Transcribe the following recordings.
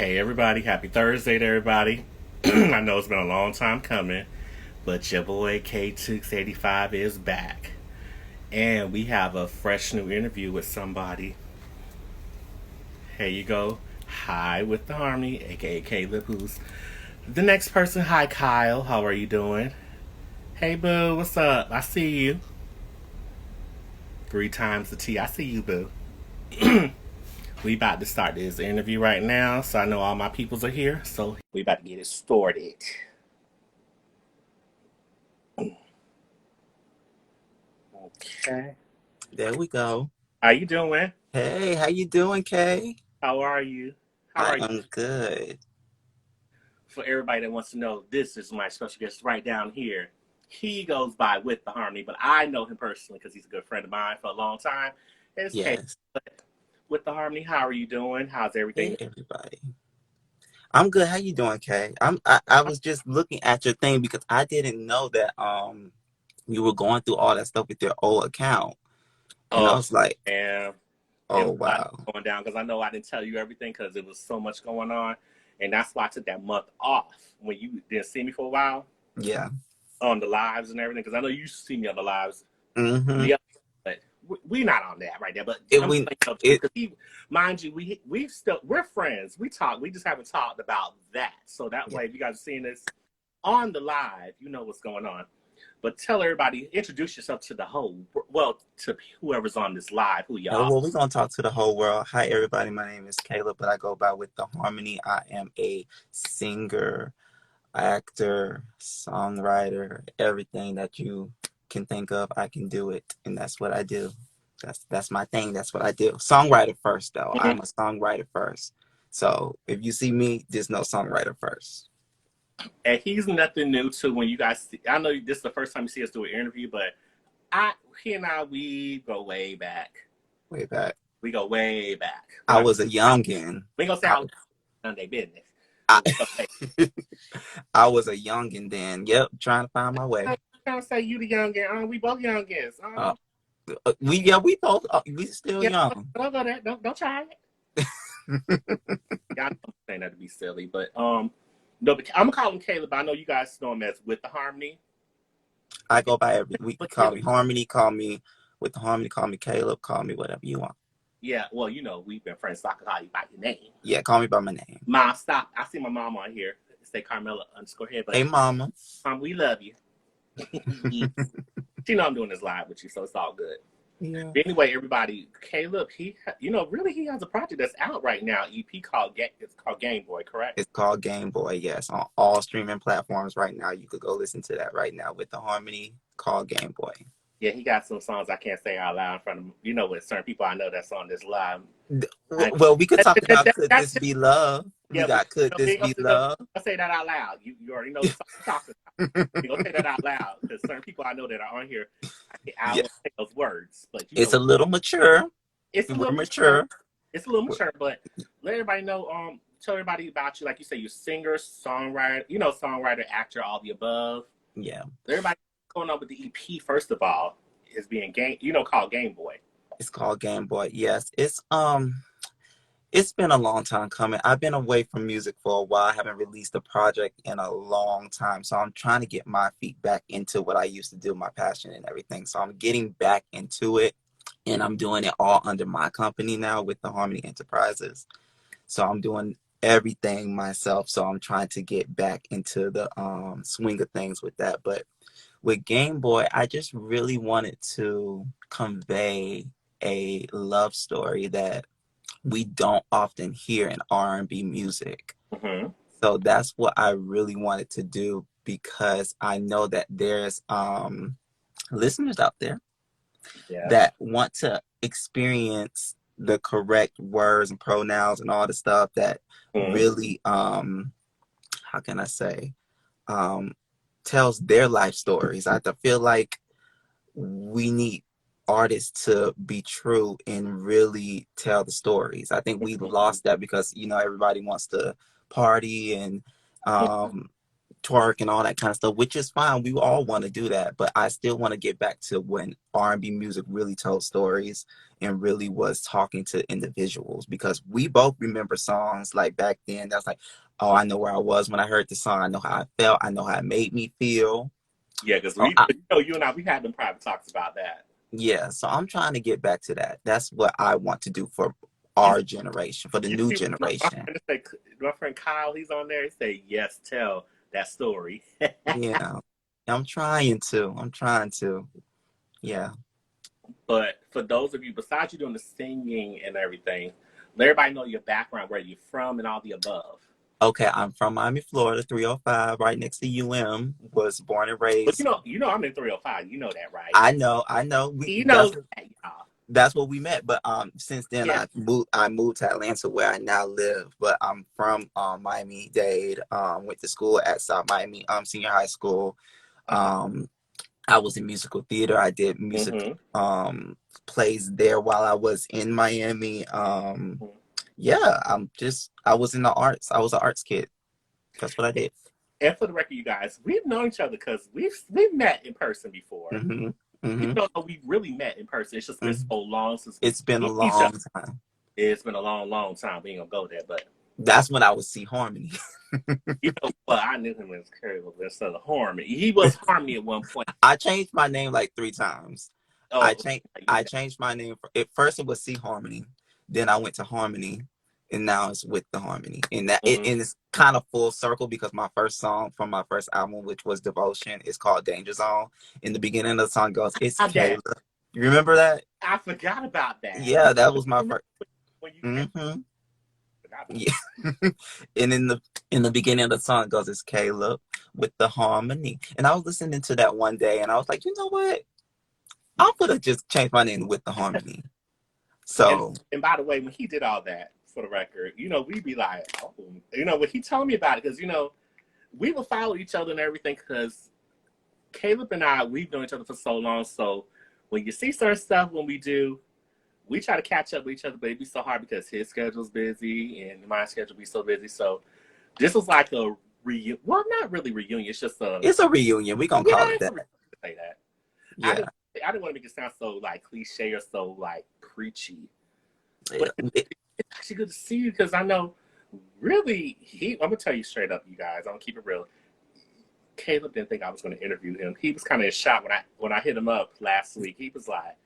Hey everybody, happy Thursday to everybody. I know it's been a long time coming, but your boy KTookes 85 is back. And we have a fresh new interview with somebody. Here you go. Hi with the Harmony, aka Caleb, who's the next person. Hi Kyle, how are you doing? Hey boo, what's up? I see you. Three times the T. I see you, boo. We about to start this interview right now, so I know all my peoples are here. So we about to get it started. Okay. There we go. How you doing? Hey, how you doing, Kay? How are you? How I are you? am good. For everybody that wants to know, this is my special guest right down here. He goes by With the Harmony, but I know him personally because he's a good friend of mine for a long time. It's Kate. Yes. With the Harmony, how are you doing? How's everything? Hey, everybody. I'm good. How you doing, Kay? I was just looking at your thing because I didn't know that you were going through all that stuff with your old account. And I Oh, was like, and it oh was a lot wow. going down because I know I didn't tell you everything because it was so much going on. And that's why I took that month off when you didn't see me for a while Yeah. on the lives and everything. Because I know you used to see me on the lives. Mm-hmm. Yeah, but we not on that right there. But It I'm we saying too it because mind you, we still we're friends. We talk. We just haven't talked about that. So that yeah. way, if you guys are seeing this on the live, you know what's going on. But tell everybody, introduce yourself to the whole, well, to whoever's on this live, who you Oh, are. well, we're gonna talk to the whole world. Hi everybody, my name is Caleb, but I go by With the Harmony. I am a singer, actor, songwriter, everything that you can think of, I can do it, and that's what I do. That's my thing. That's what I do. Songwriter first, though. Mhm. I'm a songwriter first. So if you see me, there's no songwriter first. And he's nothing new to when you guys see, I know this is the first time you see us do an interview, but I he and I we go way back. Way back, We go way back. We're I not was a youngin. we ain't gonna say I, how Sunday business. I, But we gonna say I was a youngin then. Yep, trying to find my way. I'm trying to say you the youngin. We both youngins. Uh, we both we still Yeah, young. don't go there. Don't try it. Yeah, I'm saying that to be silly, but no, but I'm gonna call him Caleb. I know you guys know him as With the Harmony. I go by every week. But Call me Caleb, Harmony. Call me With the Harmony. Call me Caleb. Call me whatever you want. yeah, well, you know, we've been friends, so I can call you by your name. Yeah, call me by my name. Mom, stop. I see my mom on here. Say Carmela underscore here, but Hey, mama. we love you. She know I'm doing this live with you, so it's all good. Yeah. But anyway, everybody, Caleb, really he has a project that's out right now. EP called it's called Gameboy, correct? It's called Gameboy, yes, on all streaming platforms right now. You could go listen to that right now with the Harmony called Gameboy. Yeah, he got some songs I can't say out loud in front of with certain people I know that's on this live. Well, we could talk about Could That's This Be Love? We yeah, but got Could we This ain't Be Love? gonna say that out loud. You already know the song I'm talking about. You gonna say that out loud because certain people I know that are on here, I Yeah, won't say those words, but you it's know, a little mature. it's a We're little mature. mature. It's a little mature, but let everybody know. Tell everybody about you. Like you say, you're singer, songwriter. Songwriter, actor, all the above. Yeah, Everybody going on with the EP. First of all, is being called Gameboy. it's called Gameboy. Yes, it's been a long time coming. I've been away from music for a while. I haven't released a project in a long time. So I'm trying to get my feet back into what I used to do, my passion and everything. So I'm getting back into it. And I'm doing it all under my company now with the Harmony Enterprises. So I'm doing everything myself. So I'm trying to get back into the swing of things with that. But with Game Boy, I just really wanted to convey a love story that we don't often hear in R&B music. Mm-hmm. So that's what I really wanted to do because I know that there's listeners out there Yeah. that want to experience the correct words and pronouns and all the stuff that Mm-hmm. really how can I say tells their life stories. I feel like we need artists to be true and really tell the stories. I think we lost that because everybody wants to party and um twerk and all that kind of stuff, which is fine. We all want to do that, but I still want to get back to when R&B music really told stories and really was talking to individuals, because we both remember songs like back then. That's like, oh, I know where I was when I heard the song. I know how I felt. I know how it made me feel. Yeah, because So you and I, we had them private talks about that. yeah, so I'm trying to get back to that. That's what I want to do for You, our generation, for the you new see, generation. my friend Kyle, he's on there. He say, "Yes, tell that story." Yeah, I'm trying to. I'm trying to. Yeah. But for those of you, besides you doing the singing and everything, let everybody know your background, where you're from, and all the above. Okay, I'm from Miami, Florida, 305, right next to UM. Was born and But raised. I'm in 305. You know that, right? I know. He knows that, y'all. That's what we met. But since then Yeah. I moved to Atlanta where I now live. But I'm from Miami-Dade. Went to school at South Miami Senior High School. Um I was in musical theater. I did music Mm-hmm. plays there while I was in Miami. Yeah, I was in the arts. I was an arts kid. That's what I did. And for the record, you guys, we've known each other because we've met in person before. Hmm. You Hmm. know, we really met in person. It's just been Hmm. so long since we've It's been a seen each other. long time. It's been a long, long time. We ain't gonna go there, but That's when I would see Harmony. well, I knew him as Carol instead of Harmony. He was Harmony at one point. I changed my name like 3 times. I Oh, changed I changed my name. At first it was C Harmony, then I went to Harmony, and now it's With the Harmony. And and it's kind of full circle, because my first song from my first album, which was Devotion, is called Danger Zone. In the beginning of the song goes, "It's Kayla." You remember that? I forgot about that. Yeah, that was my first. When you Mm-hmm. Yeah. And in the beginning of the song it goes, "It's Caleb with the harmony." And I was listening to that one day and I was like, you know what? I'm gonna just change my name to With the Harmony. So and by the way, when he did all that, for the record, we'd be like, oh, when he told me about it, because we would follow each other and everything, because Caleb and I, we've known each other for so long. So when you see certain stuff, when we do, we try to catch up with each other, but it'd be so hard because his schedule's busy and my schedule be so busy. So this was like a reunion. Well, not really reunion. It's just it's a reunion. We gonna call it that. Say that. Yeah. I didn't want to make it sound so like cliche or so like preachy. Yeah. But it's actually good to see you, because I know really I'm gonna tell you straight up, you guys. I'm gonna keep it real. Caleb didn't think I was gonna interview him. He was kind of in shock when I hit him up last week. He was like,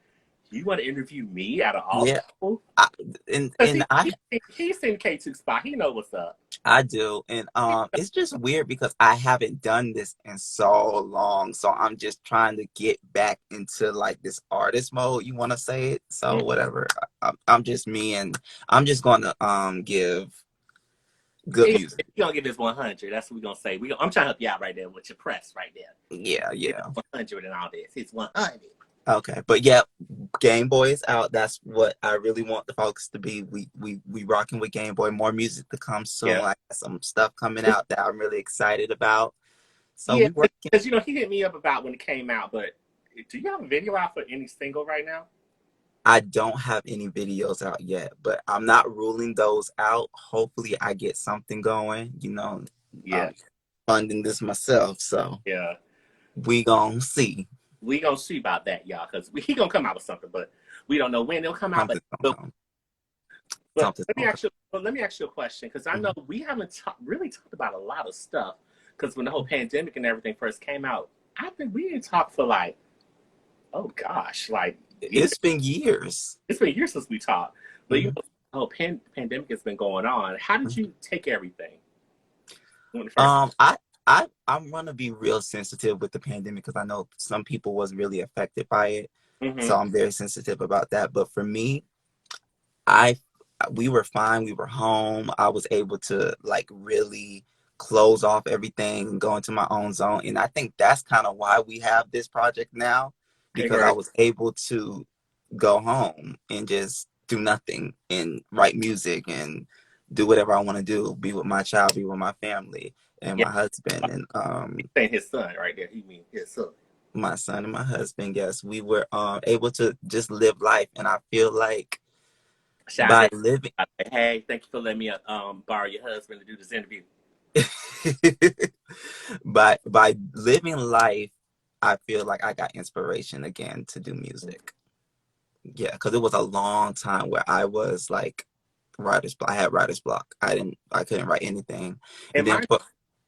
"You want to interview me out of all people?" He's seen KTookes spot. He know what's up. I do. And it's just weird because I haven't done this in so long. So I'm just trying to get back into like this artist mode, you want to say it. So whatever. I'm just me, and I'm just going to give good music. You're going to give this 100. That's what we're going to say. I'm trying to help you out right there with your press right there. Yeah. 100 and all this. It's 100. Okay, but yeah, Gameboy is out. That's what I really want the focus to be. We rocking with Gameboy. More music to come soon. Yeah. I got some stuff coming out that I'm really excited about. So yeah, because he hit me up about when it came out. But do you have a video out for any single right now? I don't have any videos out yet, but I'm not ruling those out. Hopefully, I get something going. Yeah, funding this myself. So yeah, we gonna see. We gonna see about that, y'all, because he gonna come out with something, but we don't know when it'll come out. But let me ask you a question, because I know we haven't really talked about a lot of stuff. Because when the whole pandemic and everything first came out, I think we didn't talk for like, oh gosh, like it's been years. It's been years since we talked. But the whole pandemic has been going on. How did you take everything? I'm gonna be real sensitive with the pandemic, because I know some people was really affected by it. So I'm very sensitive about that. But for me, we were fine. We were home. I was able to like really close off everything and go into my own zone. And I think that's kind of why we have this project now, because I was able to go home and just do nothing and write music and do whatever I want to do, be with my child, be with my family and my husband. And saying his son right there. He means his son. My son and my husband, yes. We were able to just live life, and I feel like by living. Hey, thank you for letting me borrow your husband to do this interview. By living life, I feel like I got inspiration again to do music. Yeah, because it was a long time where I was like writer's block. I had writer's block. I couldn't write anything. And And then mine,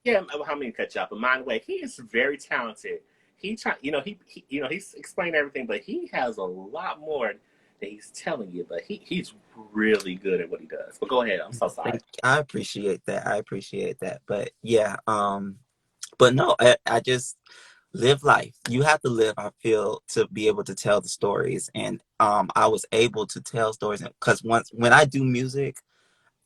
yeah, how many cut you up? But mind the way, he is very talented. He try, he's explained everything, but he has a lot more that he's telling you. But he's really good at what he does. But go ahead. I'm so sorry. I appreciate that. I appreciate that. But yeah, but no, I just live life. You have to live, I feel, to be able to tell the stories. And I was able to tell stories because when I do music,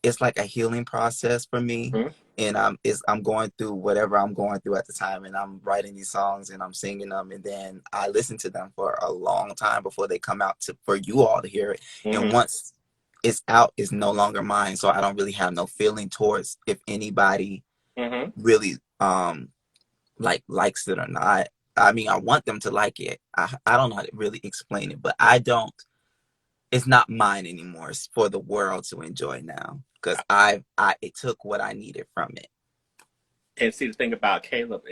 it's like a healing process for me. Mm-hmm. And I'm going through whatever I'm going through at the time, and I'm writing these songs and I'm singing them, and then I listen to them for a long time before they come out for you all to hear it. And Mm-hmm. once it's out, it's no longer mine, so I don't really have no feeling towards if anybody Mm-hmm. really likes it or not. I mean, I want them to like it. I don't know how to really explain it, but I don't. It's not mine anymore. It's for the world to enjoy now because it took what I needed from it. And see the thing about Caleb,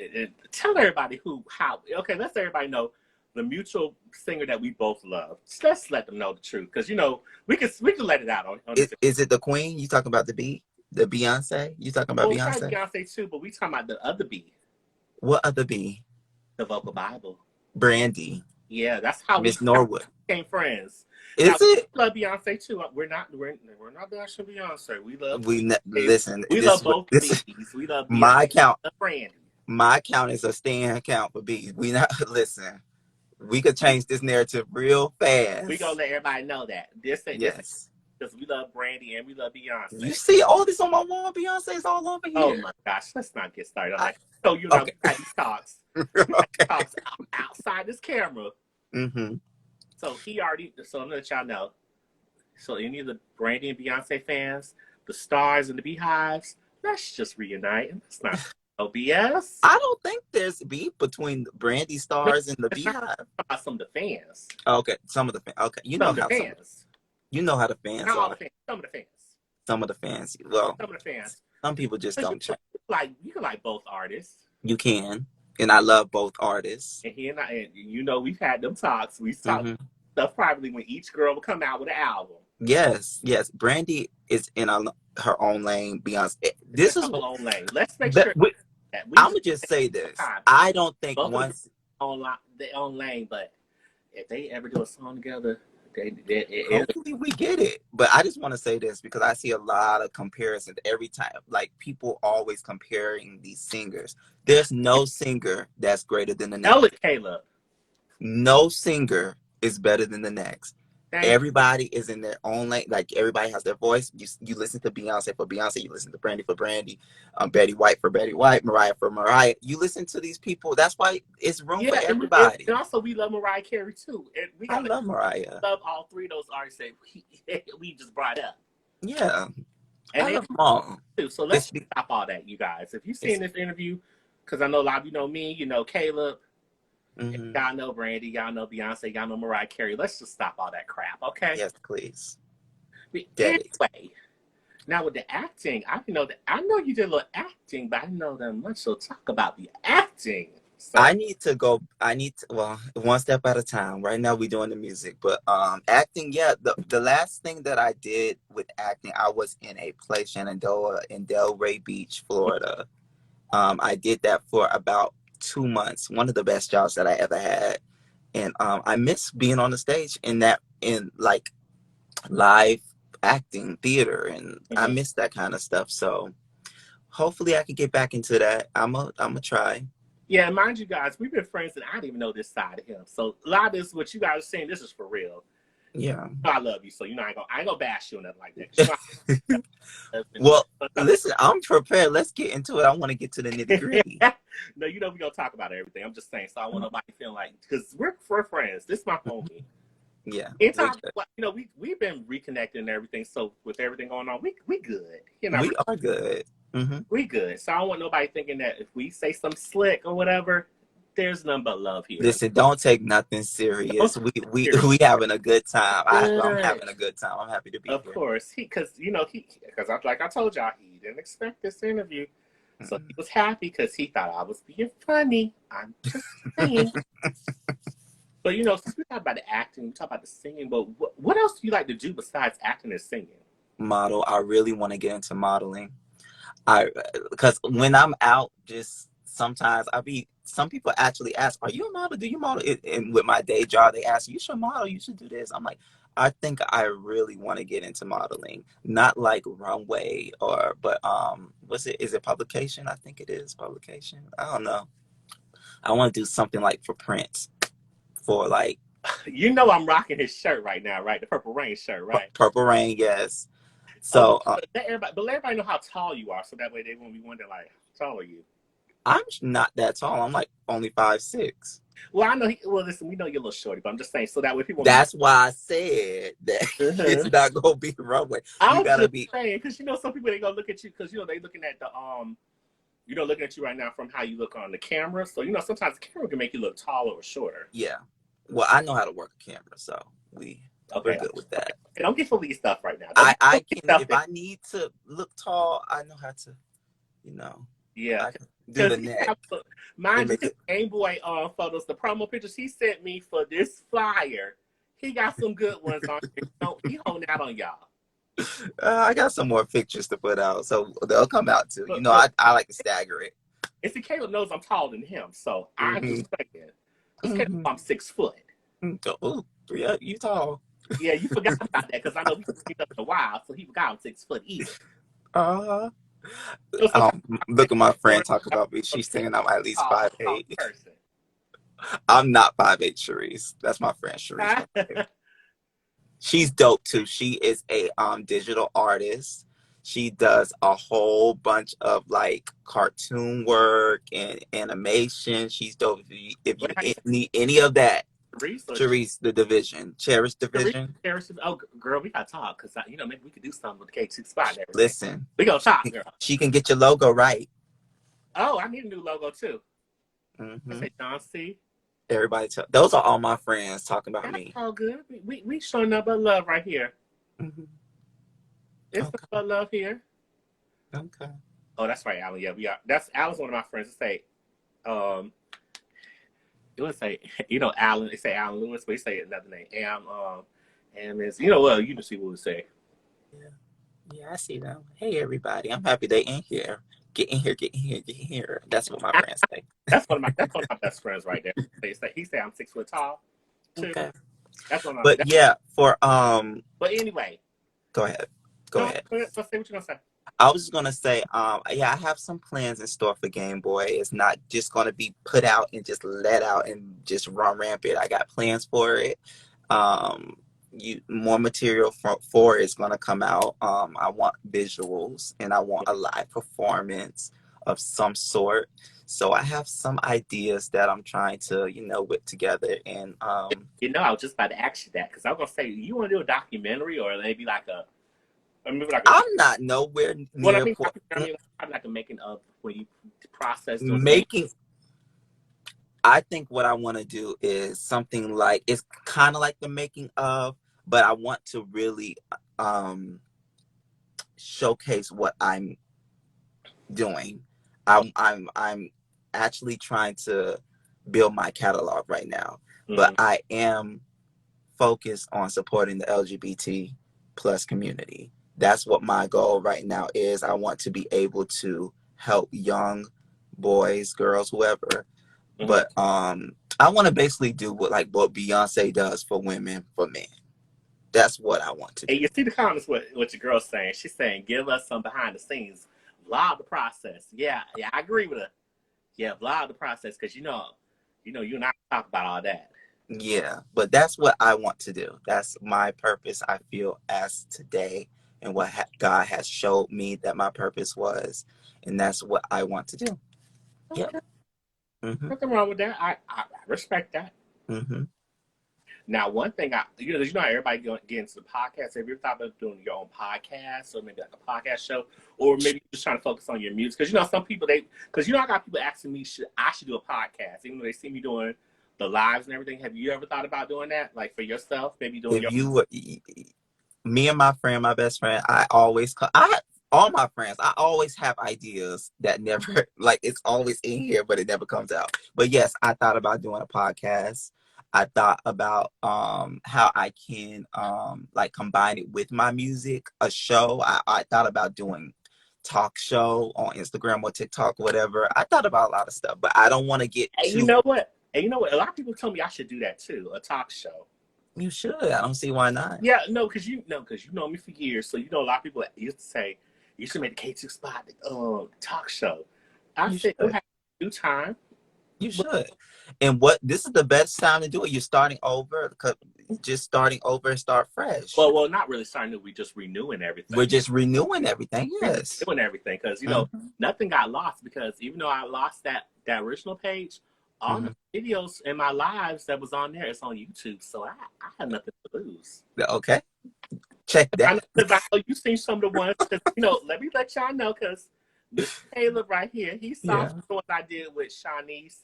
tell everybody okay, let's everybody know the mutual singer that we both love. Let's let them know the truth, because we can let it out on this. Is it the Queen? You talking about the Beyonce? You talking about Well, we tried Beyonce? Beyonce too, but we talking about the other B, What other B? the vocal Bible. Brandy, Yeah, that's how we Miss Norwood. became friends. Now Is it? we love Beyonce too. We're not bashing Beyonce. We love Listen. we love both B's. We love Beyonce. My account. We love Brandy. My account is a stand account for B. We not listen. We could change this narrative real fast. We gonna let everybody know that this yes. Because we love Brandy and we love Beyonce. You see all this on my wall? Beyonce's all over here. Oh my gosh, let's not get started on that. So we had these talks. Okay. Talks outside this camera. Mm-hmm. So I'm gonna let y'all know. So any of the Brandy and Beyonce fans, the stars and the beehives, let's just reunite and let's not no BS. I don't think there's beef between the Brandy stars and the Beehive. About some of the fans. Okay, some of the fans. Okay, you know how the fans Not all are. the fans. Some of the fans. Some of the fans. Well, some of the fans. Some people just don't change. You can like both artists. You can, and I love both artists. And we've had them talks. We talked stuff probably when each girl will come out with an album. Yes. Brandy is in her own lane. Beyonce. This is her own lane. Let's make sure. I'm gonna just say this. I don't think both once their own lane, but if they ever do a song together, hopefully we get it. But I just want to say this because I see a lot of comparisons every time. Like people always comparing these singers. There's no singer that's greater than the next. Tell it, Caleb. No singer is better than the next. Everybody is in their own lane. Like everybody has their voice. You listen to Beyonce for Beyonce. You listen to Brandy for Brandy. Betty White for Betty White. Mariah for Mariah. You listen to these people. That's why it's room for everybody. And also we love Mariah Carey too. And I love Mariah. Love all three of those artists that we just brought up. Yeah. And I love them all. Too. So let's stop all that, you guys. If you've seen this interview, because I know a lot of you know me, you know Caleb. Y'all know Brandy, y'all know Beyonce, y'all know Mariah Carey. Let's just stop all that crap, okay? Yes, please. Anyway, now with the acting, I know you did a little acting, but I know that much. So talk about the acting. So, I need to one step at a time. Right now we're doing the music, but acting, yeah. The last thing that I did with acting, I was in a play, Shenandoah, in Delray Beach, Florida. I did that for about 2 months. One of the best jobs that I ever had. And I miss being on the stage in like live acting, theater, and I miss that kind of stuff. So hopefully I can get back into that. I'm a try. Yeah, mind you guys, we've been friends and I didn't even know this side of him. So a lot of this, what you guys are saying, this is for real. Yeah. I love you, so I ain't gonna bash you or nothing like that. Well, listen, I'm prepared. Let's get into it. I want to get to the nitty gritty. No, we're gonna talk about everything. I'm just saying, so I want nobody feeling like, because we're friends. This is my homie. Yeah. Anytime, we've been reconnecting and everything. So with everything going on, we good. We are good. We good. So I don't want nobody thinking that if we say some slick or whatever, there's nothing but love here. Listen, don't take nothing serious. We having a good time. I'm having a good time. I'm happy to be here. Of course, because like I told y'all, he didn't expect this interview. So he was happy because he thought I was being funny. I'm just saying. But since we talk about the acting, we talk about the singing, but what else do you like to do besides acting and singing? Model. I really want to get into modeling. Because when I'm out, just sometimes some people actually ask, are you a model? Do you model? And with my day job, they ask, you should model, you should do this. I'm like, I think I really want to get into modeling. Not like runway but is it publication? I think it is publication. I don't know. I want to do something like for prints, for like. I'm rocking his shirt right now, right? The Purple Rain shirt, right? Purple Rain, yes. So let everybody know how tall you are, so that way they won't be wondering like, how tall are you? I'm not that tall. I'm like only 5'6". Well, I know. Listen, we know you're a little shorty, but I'm just saying so that way people. That's why I said that it's not gonna be runway. You gotta be saying because some people they gonna look at you because they looking at the looking at you right now from how you look on the camera. So sometimes the camera can make you look taller or shorter. Yeah. Well, I know how to work a camera, so we're good with that. Okay, don't get full of your stuff right now. I can if I need to look tall, I know how to, Yeah. I can do the neck. Mind you, Gameboy photos, the promo pictures he sent me for this flyer, he got some good ones on here. He holding out on y'all. I got some more pictures to put out, so they'll come out too. I like to stagger it. And see, Caleb knows I'm taller than him, so I'm just saying. Because I'm 6 foot. Oh, yeah, you tall. Yeah, you forgot about that because I know we been up in a while, so he forgot I'm 6 foot either. Look at my friend talk about me. She's saying I'm at least 5'8". I'm not 5'8", Sharice. That's my friend Sharice. She's dope too. She is a digital artist. She does a whole bunch of like cartoon work and animation. She's dope. If you need any of that, Sharice, the division, Cherish division. Oh, girl, we gotta talk because maybe we could do something with the KTookes spot. Listen, we gonna talk, girl. She can get your logo right. Oh, I need a new logo too. I say John C. Everybody, those are all my friends talking about me. All good. We showing up but love right here. It's about love here. Okay. Oh, that's right, Alan. Yeah, we are. That's Alan's one of my friends. To say, it would say, Alan. They say Alan Lewis, but they say another name. And it's, well, you can see what we say. Yeah, I see them. Hey, everybody. I'm happy they in here. Get in here, get in here, get in here. That's what my friends say. That's one of my best friends right there. He say I'm 6 foot tall. Too. Okay. That's one of my. But yeah, for But anyway. Go ahead. Go ahead. So say what you're gonna say. I was just gonna say, yeah, I have some plans in store for Gameboy. It's not just gonna be put out and just let out and just run rampant. I got plans for it. More material for it's gonna come out. I want visuals and I want a live performance of some sort. So I have some ideas that I'm trying to, whip together. And I was just about to ask you that because I was gonna say, you want to do a documentary or maybe like a. I'm not nowhere near. Like a making of when you process making. I think what I want to do is something like, it's kind of like the making of, but I want to really showcase what I'm doing. I'm actually trying to build my catalog right now, but I am focused on supporting the LGBT plus community. That's what my goal right now is. I want to be able to help young boys, girls, whoever. But I want to basically do what Beyonce does for women, for men. That's what I want to do. And you see the comments what your girl's saying. She's saying, give us some behind the scenes. Vlog the process. Yeah, I agree with her. Yeah, vlog the process because you and I talk about all that. Yeah, but that's what I want to do. That's my purpose, I feel, as today, and what God has showed me that my purpose was, and that's what I want to do. Okay. Nothing wrong with that. I respect that. Now, one thing how everybody get into the podcast. Have you ever thought about doing your own podcast or maybe like a podcast show, or maybe just trying to focus on your music? Because some people I got people asking me I should do a podcast, even though they see me doing the lives and everything. Have you ever thought about doing that, like for yourself, maybe doing me and my friend, my best friend, I always all my friends, I always have ideas that never, like, it's always in here, but it never comes out. But yes, I thought about doing a podcast. I thought about how I can like combine it with my music, a show. I thought about doing talk show on Instagram or TikTok, whatever. I thought about a lot of stuff, but I don't want to get And you too. know what? And you know what? A lot of people tell me I should do that too, a talk show. You should. I don't see why not. Yeah, no, because you know me for years, so you know a lot of people used to say you should make the K2 spot talk show. I You said you should. have new time. You should. And what this is the best time to do it. You're starting over, just starting over and start fresh. Well, not really starting new. We just renewing everything. We're just renewing everything. Yes. Renewing everything because you know nothing got lost because even though I lost that original page, all the videos in my lives that was on there is on YouTube, so I had nothing to lose. Okay. Check that. Because I know you seen some of the ones. Cause, you know, let me let y'all know because Mr. Caleb right here, he saw some of what I did with Shanice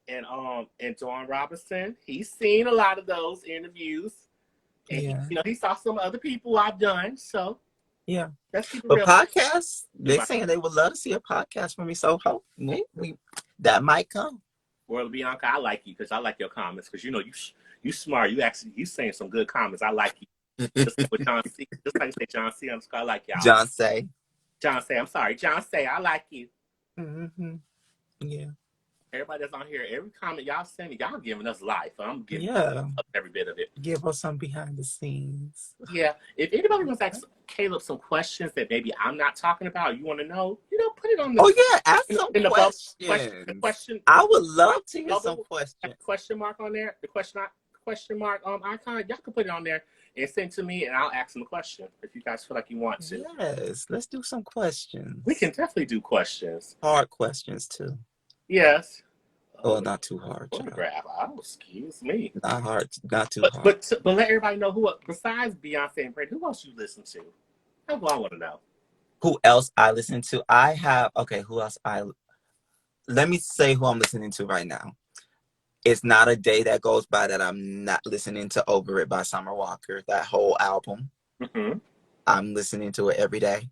and Dawn Robinson. He's seen a lot of those interviews. And he, you know, he saw some other people I've done. So let's keep it real. Podcasts, they're saying they would love to see a podcast from me. So hopefully that might come. Well, Bianca, I like you because I like your comments because you know you smart. You saying some good comments. I like you. Just like with John C. Just like say John C. I like y'all. John Say. I'm sorry. John Say, I like you. Yeah. Everybody that's on here, every comment y'all send me, y'all giving us life. I'm giving up every bit of it. Give us some behind the scenes. Yeah. If anybody wants to ask Caleb some questions that maybe I'm not talking about, you want to know, you know, put it on the ask some questions. I would love to hear some questions. Question mark on there, the question mark icon. Y'all can put it on there and send to me, and I'll ask them a question if you guys feel like you want to. Yes, let's do some questions. We can definitely do questions. Hard questions too. Yes. Oh, not too hard. Photograph. Oh, excuse me. Not hard. Not too hard. But let everybody know who besides Beyonce and Brandy, who else you listen to? That's what I want to know. Who else I listen to? I have who else let me say who I'm listening to right now. It's not a day that goes by that I'm not listening to Over It by Summer Walker. That whole album. I'm listening to it every day.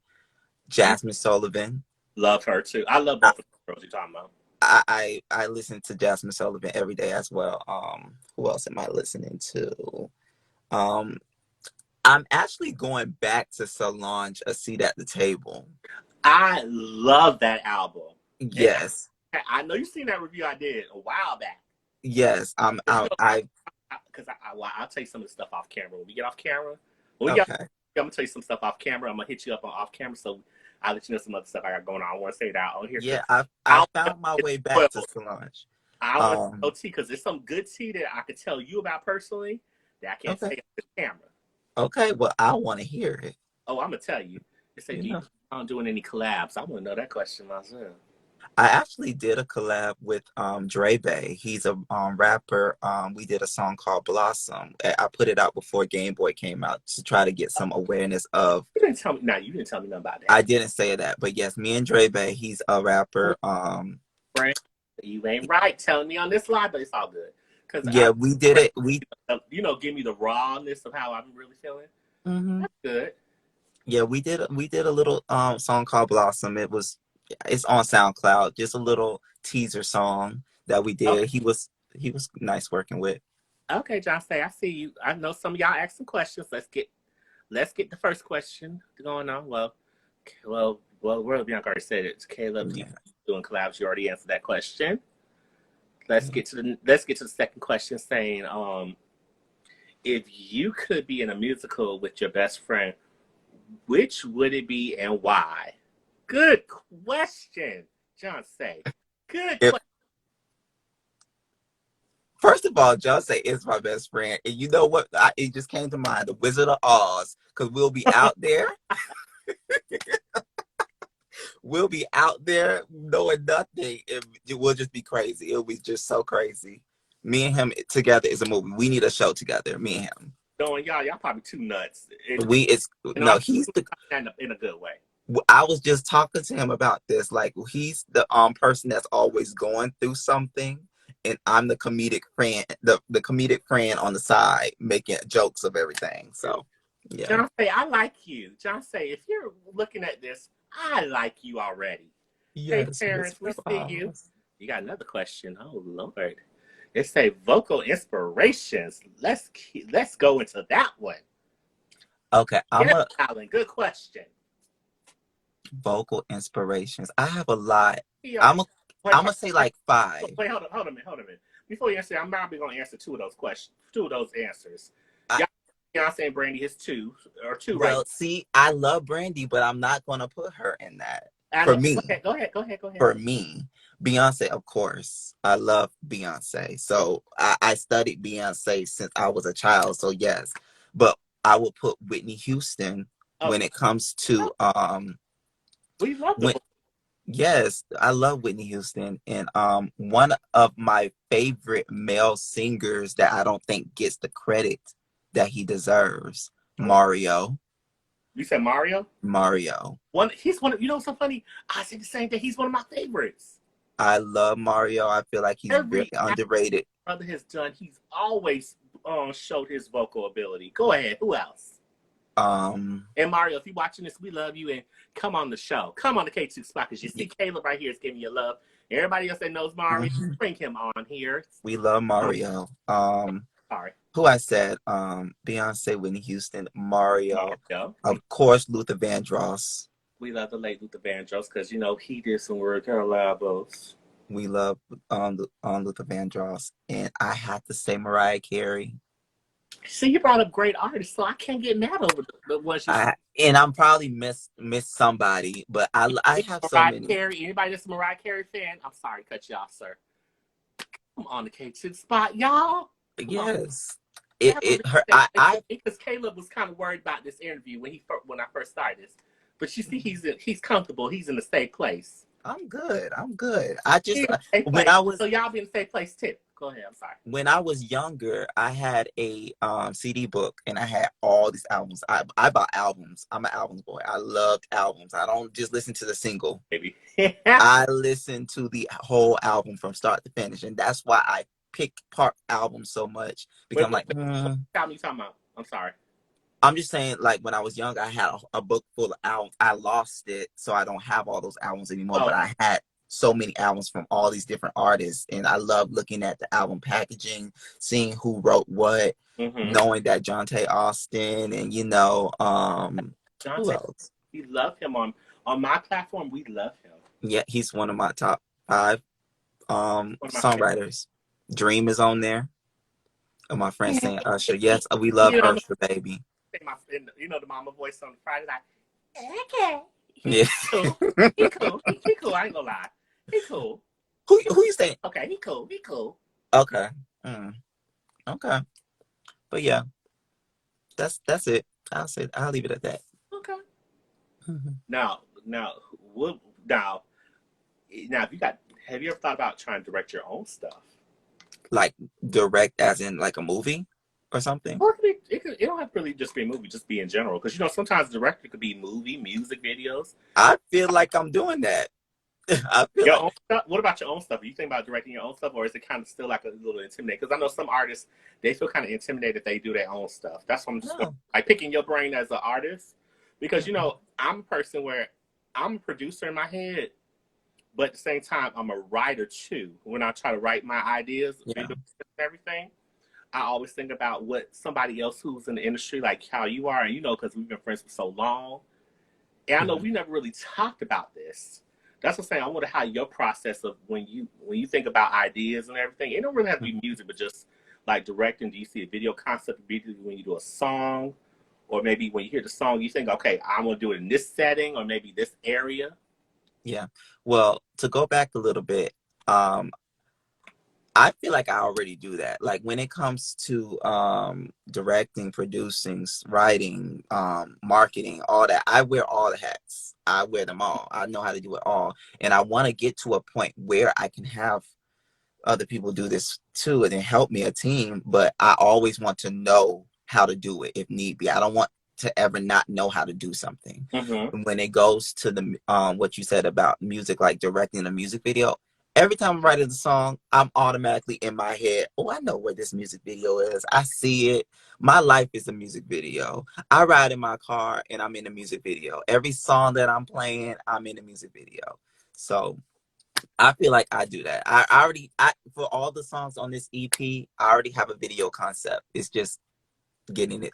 Jasmine Sullivan. Love her too. I love both of the girls you're talking about. I listen to Jasmine Sullivan every day as well. Who else am I listening to? I'm actually going back to Solange, A Seat at the Table. I love that album. Yes. I know you've seen that review I did a while back. Yes. I'll tell you some of the stuff off camera. When we get off camera, I'm gonna tell you some stuff off camera. I'm gonna hit you up on off camera, so I'll let you know some other stuff I got going on. I want to say that on here. Yeah, I found my way back to Solange. I want to know tea because there's some good tea that I could tell you about personally that I can't say on the camera. Okay, well, I want to hear it. Oh, I'm gonna tell you. They say, do you plan on doing any collabs? I want to know that question myself. I actually did a collab with Dre Bay. He's a rapper. We did a song called Blossom. I put it out before Gameboy came out to try to get some awareness of. You didn't tell me. No, you didn't tell me nothing about that. I didn't say that, but yes, me and Dre Bay. He's a rapper. Friend, you ain't right telling me on this live, but it's all good. We did it. We give me the rawness of how I'm really feeling. That's good. Yeah, we did a little song called Blossom. It's on SoundCloud, just a little teaser song that we did. Okay. He was nice working with. Okay, John Say, I see you. I know some of y'all asked some questions. Let's get the first question going on. Well, Bianca already said it. It's Caleb doing collabs. You already answered that question. Let's get to the second question saying, if you could be in a musical with your best friend, which would it be and why? Good question, John Say. Good question. First of all, John Say is my best friend. And you know what? It just came to mind, The Wizard of Oz, because we'll be out there. We'll be out there knowing nothing. It will just be crazy. It'll be just so crazy. Me and him together is a movie. We need a show together, me and him. Knowing y'all probably too nuts. He's the in a good way. I was just talking to him about this. Like, he's the person that's always going through something, and I'm the comedic friend, the comedic friend on the side, making jokes of everything. So, yeah. John Say, I like you. John Say, if you're looking at this, I like you already. Hey, Yes, Miss Terrence, we see you. Claus. You got another question. Oh, Lord. It say vocal inspirations. Let's go into that one. Okay, I'm Yes, a Alan, good question. vocal inspirations. I have a lot. He I'm already a wait, I'm gonna say like five. wait, hold on a minute. Before you answer, I'm probably gonna answer two of those questions, two of those answers. I, Y'all, Beyonce and Brandy is two or two right. well, see, I love Brandy, but I'm not gonna put her in that. I For know. me, Go ahead. for me, Beyonce, of course. I love Beyonce. So I studied Beyonce since I was a child. So yes. But I will put Whitney Houston Oh, when it comes to we love the when yes, I love Whitney Houston. And one of my favorite male singers that I don't think gets the credit that he deserves, Mario. You said Mario? Mario. He's one of, you know, so funny. I said the same thing. He's one of my favorites. I love Mario. I feel like he's very Every underrated. brother has done, he's always showed his vocal ability. Go ahead. Who else? And Mario, if you're watching this, we love you and come on the show. Come on the K2 spot because you see Caleb right here is giving you love. Everybody else that knows Mario, bring him on here. We love Mario. Sorry. Who I said, Beyonce, Whitney Houston, Mario, of course, Luther Vandross. We love the late Luther Vandross because you know he did some work collabos. We love Luther Vandross, and I have to say Mariah Carey. See, you brought up great artists, so I can't get mad over the ones you said. And I'm probably miss somebody, but I have so Mariah many. Carey, anybody that's a Mariah Carey fan, I'm sorry to cut you off, sir. Come on the K2 spot, y'all. Yes. Because Caleb was kind of worried about this interview when I first started this, but you see, he's comfortable. He's in a safe place. I'm good. I just so y'all be in a safe place too. Go ahead. I'm sorry. When I was younger, I had a CD book and I had all these albums. I bought albums. I'm an albums boy. I loved albums. I don't just listen to the single. Maybe. I listen to the whole album from start to finish, and that's why I pick part albums so much because I'm like, What album you talking about? I'm sorry. I'm just saying, like, when I was young, I had a book full of albums. I lost it, so I don't have all those albums anymore. But I had so many albums from all these different artists, and I love looking at the album packaging, seeing who wrote what, knowing that Jonte Austin, and who else? We love him on my platform. We love him. Yeah, he's one of my top 5 songwriters. Dream is on there. And my friend saying Usher. Yes, we love Usher, baby. The mama voice on Friday night. Okay. Yeah. He cool. He cool. I ain't gonna lie. He cool. Who you saying? Okay, he cool. Okay. Okay. But yeah, that's it. I'll leave it at that. Okay. Now, have you ever thought about trying to direct your own stuff? Like direct as in like a movie or something? Or it don't have to really just be a movie, just be in general. Because sometimes director could be movie, music videos. I feel like I'm doing that. Own stuff? What about your own stuff? Are you think about directing your own stuff, or is it kind of still like a little intimidating? Because I know some artists, they feel kind of intimidated if they do their own stuff. That's what I'm just like picking your brain as an artist. Because I'm a person where I'm a producer in my head, but at the same time, I'm a writer too. When I try to write my ideas and everything, I always think about what somebody else who's in the industry, like how you are, and because we've been friends for so long. And I know we never really talked about this. That's what I'm saying. I wonder how your process of when you think about ideas and everything, it don't really have to be music, but just like directing. Do you see a video concept immediately when you do a song? Or maybe when you hear the song, you think, okay, I'm going to do it in this setting or maybe this area? Yeah. Well, to go back a little bit, I feel like I already do that. Like when it comes to directing, producing, writing, marketing, all that, I wear all the hats. I wear them all. I know how to do it all. And I want to get to a point where I can have other people do this too and then help me, a team. But I always want to know how to do it if need be. I don't want to ever not know how to do something. When it goes to the what you said about music, like directing a music video, every time I'm writing the song, I'm automatically in my head, oh, I know where this music video is. I see it. My life is a music video. I ride in my car and I'm in a music video. Every song that I'm playing, I'm in a music video. So I feel like I do that. For all the songs on this EP, I already have a video concept. It's just getting it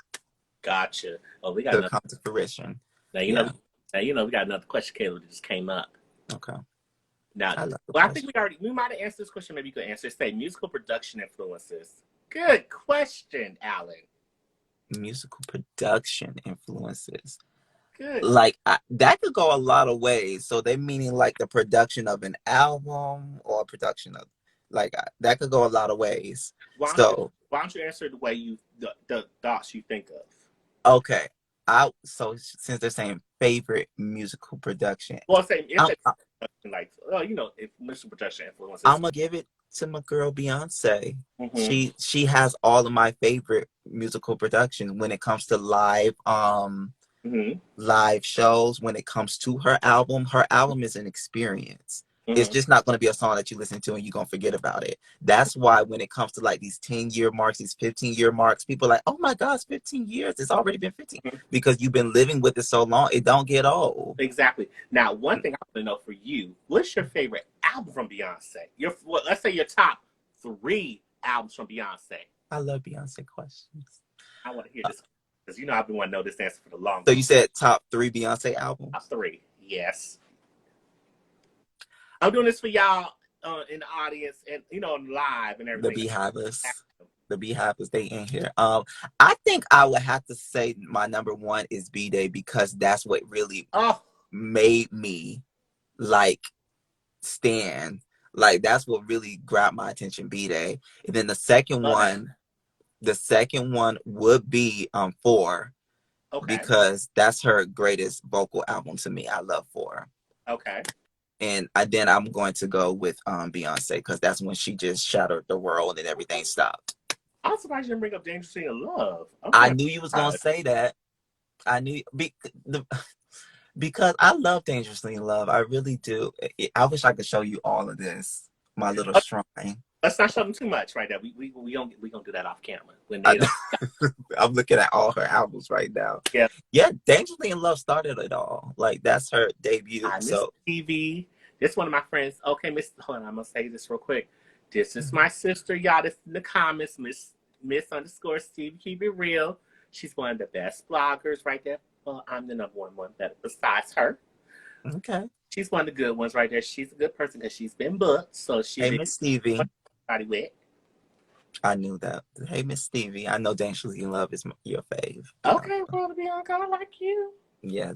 Gotcha. Oh, we got to another. come to fruition. Now Yeah. we got another question, Caleb, that just came up. Okay. Now, I love the well, I question. think we might have answered this question. Maybe you could answer. Say musical production influences. Good question, Alan. Musical production influences. Good. Like that could go a lot of ways. So they meaning like the production of an album or production of like that could go a lot of ways. So Why don't you answer the way the thoughts you think of? okay, so since they're saying favorite musical production, Well, say I'm, it's like if musical production influences. I'm gonna give it to my girl Beyonce. Mm-hmm. She has all of my favorite musical production when it comes to live shows. When it comes to her album is an experience. It's just not going to be a song that you listen to and you're going to forget about it. That's why when it comes to like these 10-year marks, these 15-year marks, people are like, oh my gosh, 15 years. It's already been 15 because you've been living with it so long. It don't get old. Exactly. Now, one thing I want to know for you, what's your favorite album from Beyonce? Let's say your top 3 albums from Beyonce. I love Beyonce questions. I want to hear this because I've been wanting to know this answer for the longest. So you said top 3 Beyonce albums? Top 3, yes. I'm doing this for y'all in the audience and live and everything. The Beehives, they in here. I think I would have to say my number 1 is B-Day because that's what really made me like stan. Like that's what really grabbed my attention, B-Day. And then the second one would be 4. Okay. Because that's her greatest vocal album to me. I love 4. Okay. And then I'm going to go with Beyonce because that's when she just shattered the world and everything stopped. I'm surprised you didn't bring up Dangerously in Love. I knew you was going to say that. I knew because I love Dangerously in Love. I really do. I wish I could show you all of this, my little shrine. Let's not show them too much right now. We gonna do that off camera. I'm looking at all her albums right now. Yeah. Dangerously in Love started it all. Like that's her debut. So TV. This one of my friends. Okay, hold on. I'm gonna say this real quick. This is my sister, y'all. This in the comments, Miss_Steve. Keep it real. She's one of the best bloggers right there. Well, I'm the number one that besides her. Okay. She's one of the good ones right there. She's a good person because she's been booked. So she's Miss Stevie. With. I knew that. Hey, Miss Stevie. I know Dangerously in Love is your fave. Okay, well, Bianca, I like you. Yeah,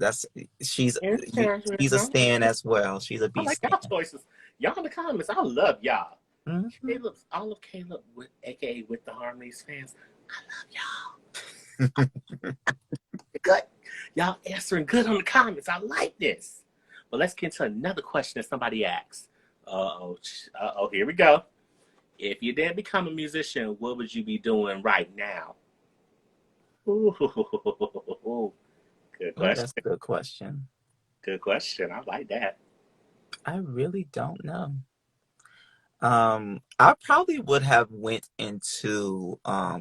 she's a stan as well. She's a beast. I like y'all choices. Y'all in the comments. I love y'all. All of Caleb, aka WithTheHarmony's fans. I love y'all. Good. Y'all answering good on the comments. I like this. But let's get to another question that somebody asked. Here we go. If you didn't become a musician, what would you be doing right now? Ooh, good question. That's a good question. Good question. I like that. I really don't know. I probably would have went into I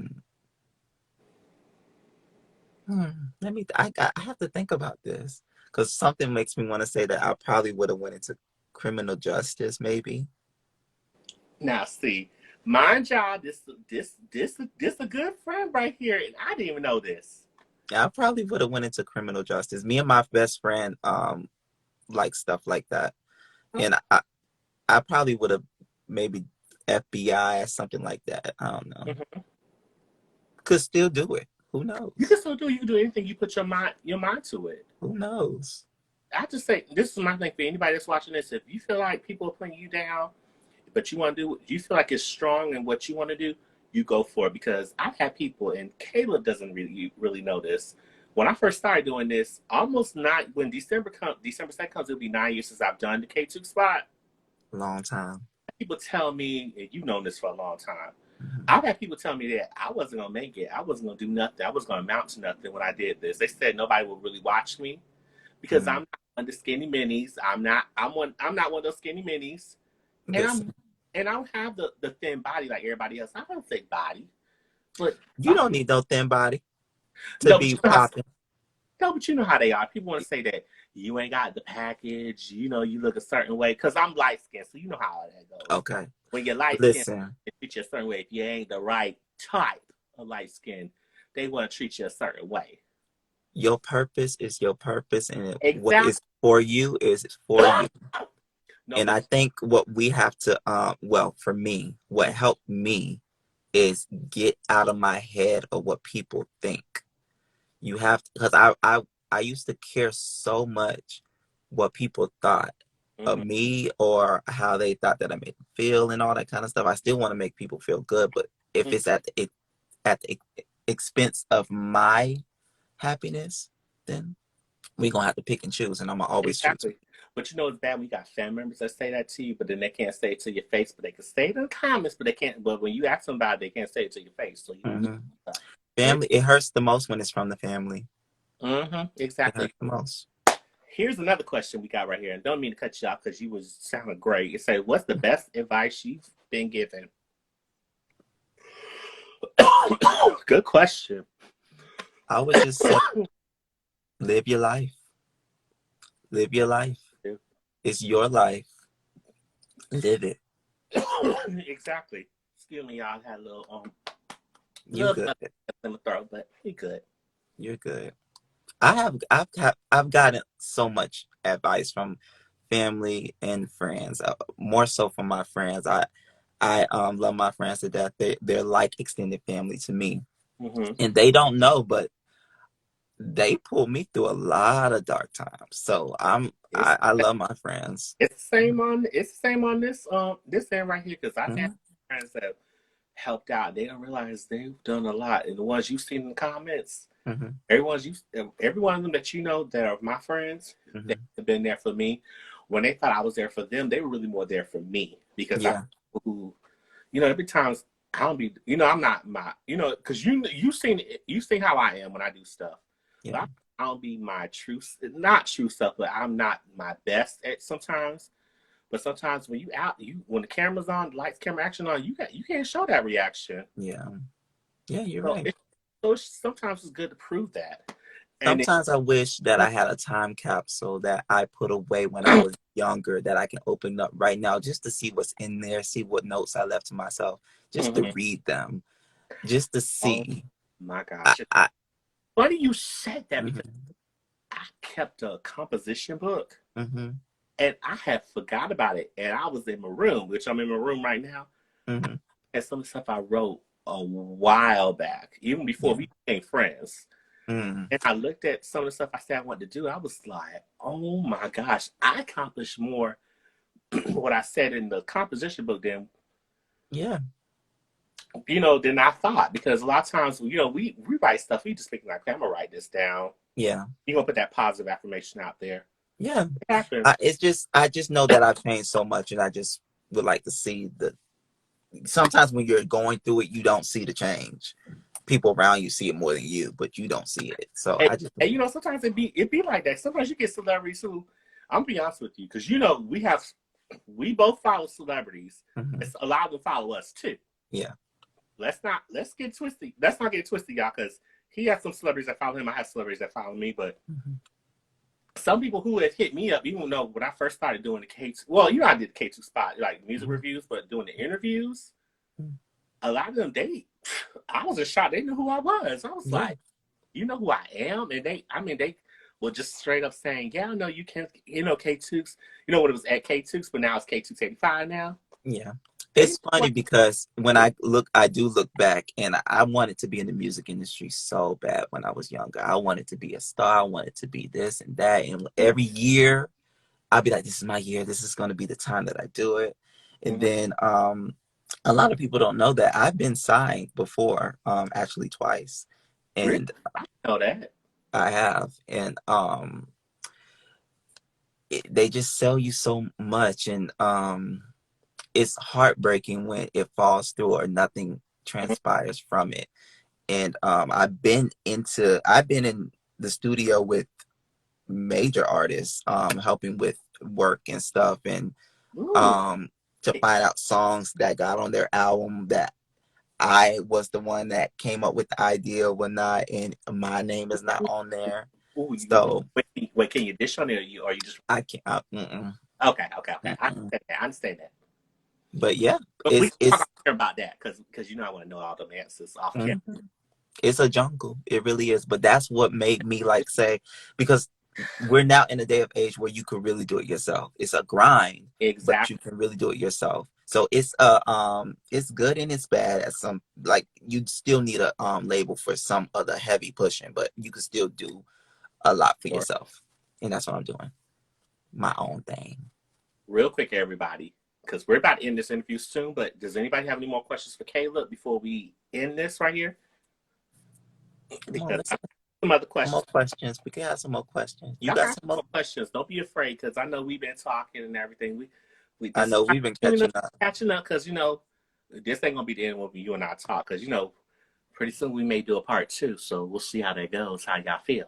have to think about this because something makes me want to say that I probably would have went into criminal justice, maybe. Now, see, mind y'all, this a good friend right here, and I didn't even know this. Yeah, I probably would have went into criminal justice. Me and my best friend like stuff like that, and I probably would have maybe FBI or something like that. I don't know. Could still do it. Who knows? You can still do. You can do anything you put your mind to it. Who knows? I just say this is my thing for anybody that's watching this. If you feel like people are putting you down, but you want to do, you feel like it's strong in what you want to do, you go for it. Because I've had people, and Caleb doesn't really know this. When I first started doing this, when December 2nd comes, it'll be 9 years since I've done the K2 spot. Long time. People tell me, and you've known this for a long time, I've had people tell me that I wasn't going to make it. I wasn't going to do nothing. I was going to amount to nothing when I did this. They said nobody would really watch me because I'm not one of the skinny minis. I'm not one of those skinny minis. And Listen, I don't have the thin body like everybody else. I have a thick body, but you don't need no thin body to no, but be you know how popping. no, but you know how they are. People want to say that you ain't got the package. You know, you look a certain way because I'm light skinned, so you know how all that goes. Okay. When you're light skinned, Listen, they treat you a certain way. If you ain't the right type of light skin, they want to treat you a certain way. your purpose is your purpose, and what Exactly. is for you is for you. No, And I but think what we have to, well, for me, what helped me is get out of my head of what people think. You have to, because I used to care so much what people thought of mm-hmm, me or how they thought that I made them feel and all that kind of stuff. I still want to make people feel good, but if it's at the expense of my happiness, then we're gonna have to pick and choose, and I'm gonna always choose. exactly. But you know it's bad when you got family members that say that to you, but then they can't say it to your face, but they can say it in the comments, but they can't. But when you ask them about it, they can't say it to your face. So you Hmm. Family, it hurts the most when it's from the family. It exactly. hurts the most. Here's another question we got right here, and don't mean to cut you off because you was sounding great. It said, "What's the best advice you've been given?" Good question. I would just say, live your life. Live your life. It's your life. Live it. Exactly. Excuse me, y'all. I had a You little good. in my throat, but we good. You're good. I've gotten so much advice from family and friends. More so from my friends. I love my friends to death. They're like extended family to me, Mm-hmm. and they don't know, but they pulled me through a lot of dark times. So It's I love my friends. it's the same on this end right here because I've had Hmm. friends that helped out. They don't realize they've done a lot, and the ones you've seen in the comments. Hmm. Every one of them that you know that are my friends, they Hmm. have been there for me. When they thought I was there for them, they were really more there for me because I, Yeah. who, every time I don't be, I'm not my, because you seen how I am when I do stuff, Yeah. but I don't be my not true stuff, but I'm not my best at sometimes. But sometimes when when the camera's on, lights, camera, action on, you can't show that reaction. Yeah. Yeah, you're So right. sometimes it's good to prove that. And Sometimes I wish that I had a time capsule that I put away when I was younger that I can open up right now just to see what's in there, see what notes I left to myself, just to Mhm. read them, just to Oh see. my I, gosh. I Funny you said that because hmm I kept a composition book hmm and I had forgot about it. And I was in my room, which I'm in my room right now. hmm And some of the stuff I wrote a while back, even before Yeah. we became friends. Mm. And I looked at some of the stuff I said I wanted to do. I was like, oh my gosh, I accomplished more what I said in the composition book than Yeah. than I thought. Because a lot of times, we write stuff, we just think like, okay, I'm gonna write this down. Yeah. You're gonna put that positive affirmation out there. Yeah. It happened. I just know that I've changed so much, and I just would like to see the. Sometimes when you're going through it, you don't see the change. People around you see it more than you, but you don't see it. So And, I just. and sometimes it be like that. Sometimes you get celebrities who, I'm gonna be honest with you, because we both follow celebrities. Mhm. A lot of them follow us too. Yeah. Let's get twisted. Let's not get twisted, y'all, because he has some celebrities that follow him. I have celebrities that follow me, but Mhm. some people who have hit me up, even though when I first started doing the I did the K2 spot, like music Mhm. reviews, but doing the interviews, Mhm. a lot of them, I was in shock. They knew who I was. I was Yeah. like, you know who I am? And they were just straight up saying, yeah, I know you can, KTookes, when it was at KTookes, but now it's K2 85 now. Yeah. They It's funny because when I do look back, and I wanted to be in the music industry so bad when I was younger. I wanted to be a star. I wanted to be this and that. And every year I'd be like, this is my year. This is going to be the time that I do it. And Mhm. then a lot of people don't know that I've been signed before, actually twice. Really? And I didn't know that. I have. And they just sell you so much. And it's heartbreaking when it falls through or nothing transpires from it. And I've been in the studio with major artists, helping with work and stuff. And Ooh. um to find out songs that got on their album that I was the one that came up with the idea or not, and my name is not on there. Ooh, So wait, can you dish on it, or you just? I can't. Okay. Mm-mm. I understand that. But yeah, But we it's can talk it's about that because I want to know all the answers off camera. mhm. It's a jungle. It really is. But that's what made me like say, because we're now in a day of age where you can really do it yourself. It's a grind, but Exactly. you can really do it yourself. So it's good and it's bad at some, like you still need a label for some of the heavy pushing, but you can still do a lot for yourself. And that's what I'm doing. My own thing. Real quick, everybody, because we're about to end this interview soon. But does anybody have any more questions for Caleb before we end this right here? Come on, Because let's I have some other some more questions. questions. We can have some more questions. You Y'all got got some some more? more questions. Don't be afraid, because I know we've been talking and everything. We I this is know we've been catching catching up. up, because this ain't gonna be the end when you and I talk, because pretty soon we may do a part two. So we'll see how that goes. How y'all feel?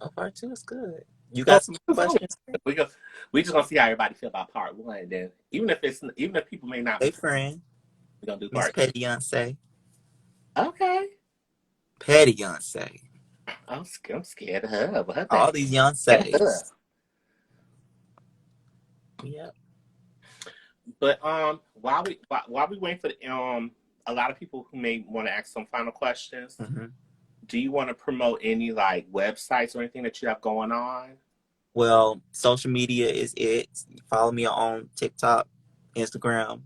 Oh, part two is good. You Well, got some questions? we go. We just gonna see how everybody feel about part one. And then even if people may not Hey, be, friend, we're gonna do Miss part. Beyonce. Okay. Beyonce. I'm scared of her, but her All name. these Scared of her. Beyonces. Yep. But while we wait for a lot of people who may want to ask some final questions, Mm-hmm. do you want to promote any like websites or anything that you have going on? Well, social media is it. Follow me on TikTok, Instagram,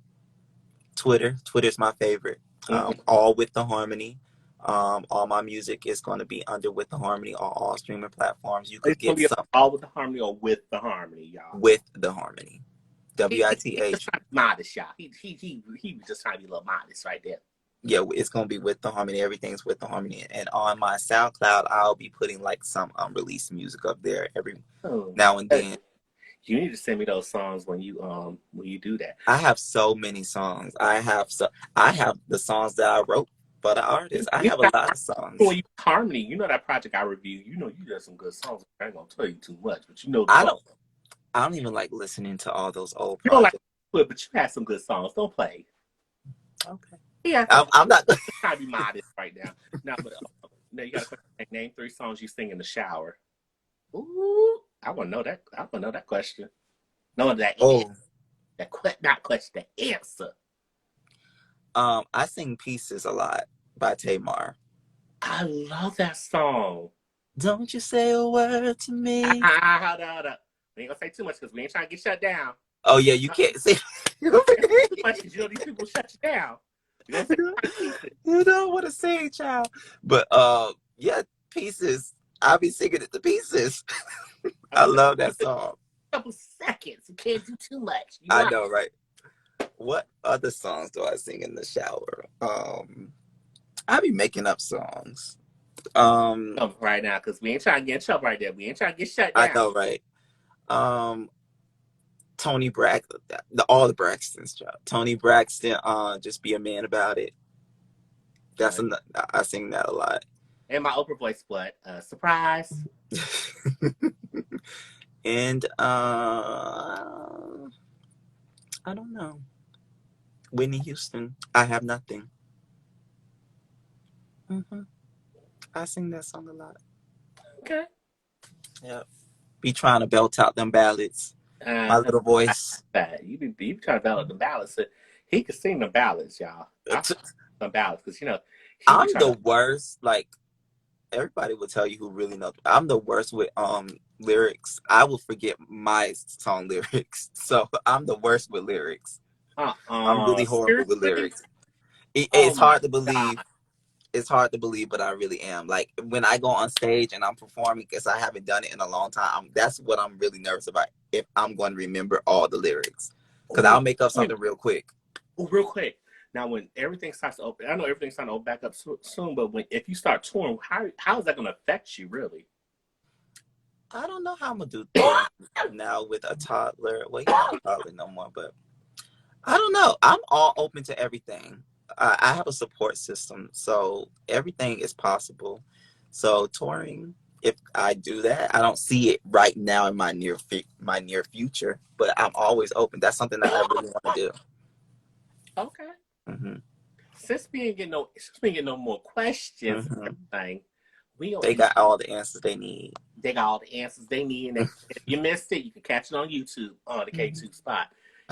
Twitter. Twitter's my favorite. Mm-hmm. All with the Harmony. All my music is going to be under With the Harmony on all streaming platforms. You could It's gonna get be some all with the harmony or with the harmony, y'all. With the Harmony. He just WITH. trying to be modest, y'all. He was just trying to be a little modest right there. Yeah, it's gonna be With the Harmony. Everything's With the Harmony. And on my SoundCloud, I'll be putting like some unreleased music up there every now and then. You need to send me those songs when you do that. I have so many songs. I have the songs that I wrote for the artist. I We have a got lot of songs. when you harmony, that project I reviewed. You got some good songs. I ain't gonna tell you too much, but you know the I song. don't even like listening to all those old You don't like projects. it, but you had some good songs. Don't play. Okay. Yeah, I'm not trying to be modest right now. Now you got to name 3 songs you sing in the shower. Ooh, I want to know that. I want to know that question. No, that Oh. not question. The answer. I sing Pieces a lot by Tamar. I love that song. Don't you say a word to me. Hold on. We ain't gonna say too much because we ain't trying to get shut down. Oh yeah, you can't say Too much because these people shut you down. You don't want to sing, child. But yeah, Pieces. I'll be singing it to Pieces. I love that song. Couple seconds. You can't do too much. I know, right? What other songs do I sing in the shower? I be making up songs. Right now, because we ain't trying to get in trouble right there. We ain't trying to get shut down. I know, right? Tony Braxton, all the Braxtons, child. Tony Braxton, just be a man about it. That's right. I sing that a lot. And my Oprah voice, what? Surprise. And I don't know. Whitney Houston, I Have Nothing. Mm-hmm. I sing that song a lot. Okay. Yeah. Be trying to belt out them ballads. My little voice. You be trying to ballad the ballads. He could sing the ballads, y'all. The ballads, because I'm the worst. Like everybody will tell you who really knows. I'm the worst with lyrics. I will forget my song lyrics, so I'm the worst with lyrics. I'm really horrible with lyrics. It's hard to believe. God. It's hard to believe, but I really am. Like when I go on stage and I'm performing, because I haven't done it in a long time. That's what I'm really nervous about. If I'm going to remember all the lyrics, because I'll make up something real quick. Real quick. Now, when everything starts to open, I know everything's starting to open back up soon. But if you start touring, how is that going to affect you, really? I don't know how I'm gonna do now with a toddler. Well, he's not a toddler no more, but I don't know. I'm all open to everything. I have a support system, so everything is possible. So touring, if I do that. I don't see it right now in my near future, but I'm always open. That's something that I really want to do. Okay. Hmm. Since we ain't getting no more questions and Hmm. everything, we don't They got all the answers they need. they got all the answers they need. And if you missed it, you can catch it on YouTube on the Hmm. K2 spot.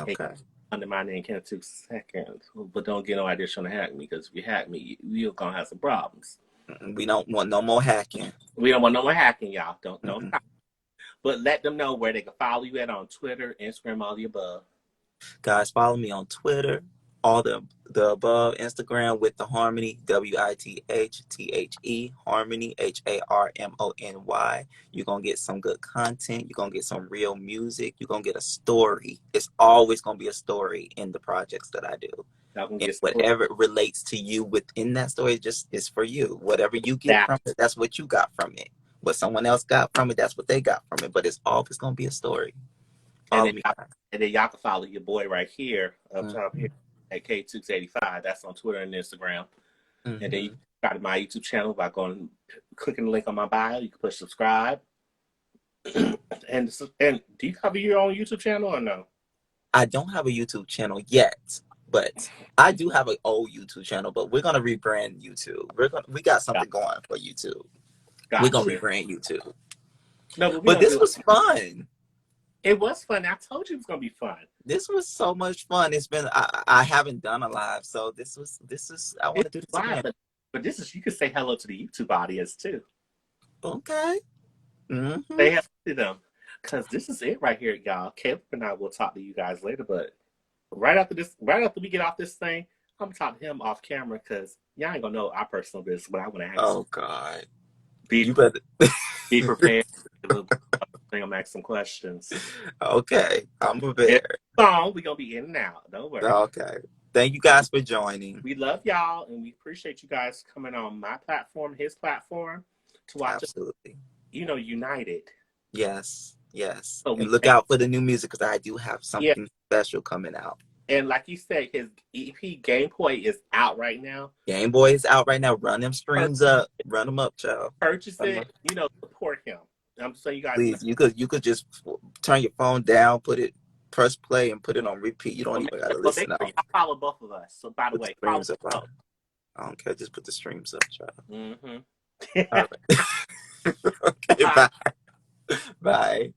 Hey, Okay. under my name, Kenneth 2 seconds. But don't get no idea trying to hack me, because if you hack me, you're gonna have some problems. We don't want no more hacking. We don't want no more hacking, y'all. Don't Mm-mm. try. But let them know where they can follow you at on Twitter, Instagram, all the above. Guys, follow me on Twitter, all the above, Instagram with the Harmony, WITHTHE, Harmony, HARMONY. You're gonna get some good content. You're gonna get some real music. You're gonna get a story. It's always gonna be a story in the projects that I do. Y'all can And get whatever relates to you within that story just is for you. Whatever you get that. from it, that's what you got from it. What someone else got from it, that's what they got from it. But it's always gonna be a story. And Follow then, me, guys. y'all can follow your boy right here, up top Mm-hmm. here, at KTookes85. That's on Twitter and Instagram. And then you Mm-hmm. can subscribe to my YouTube channel by clicking the link on my bio. You can push subscribe. and do you cover your own YouTube channel or no? I don't have a YouTube channel yet, but I do have an old YouTube channel. But we're gonna rebrand YouTube. We got something going for YouTube. We're gonna Gotcha. rebrand YouTube. No, but we But gonna this do it. was fun. It was fun. I told you it was gonna be fun. This was so much fun. It's been I haven't done a live, so this is I want It's to do this live, again. but this is, you can say hello to the YouTube audience too. Okay. Mm-hmm. Say hello to them, because this is it right here, y'all. Caleb and I will talk to you guys later, but right after we get off this thing, I'm gonna talk to him off camera, because y'all ain't gonna know our personal business, but I want to ask. Oh God. Be You better. be prepared. I'm gonna ask some questions. Okay, I'm It's prepared. long. We're gonna be in and out. Don't worry. Okay. Thank you guys for joining. We love y'all, and we appreciate you guys coming on my platform, his platform, to watch us, Absolutely. united. Yes, yes. So And we look thank, out for the new music because I do have yeah. something special coming out. And like you said, his EP Gameboy is out right now. Gameboy is out right now. Run them Pur- streams up. Run them up, child. Purchase Run 'em it. up. Support him. I'm just saying, you guys know. Please, you could just turn your phone down, press play, and put it on repeat. You don't even gotta Well, make listen sure out. y'all follow both of us. So, by the Put the way, follow streams up. both. I don't care. Just put the streams up, child. Mm-hmm. All right. Okay, Bye. bye. Bye.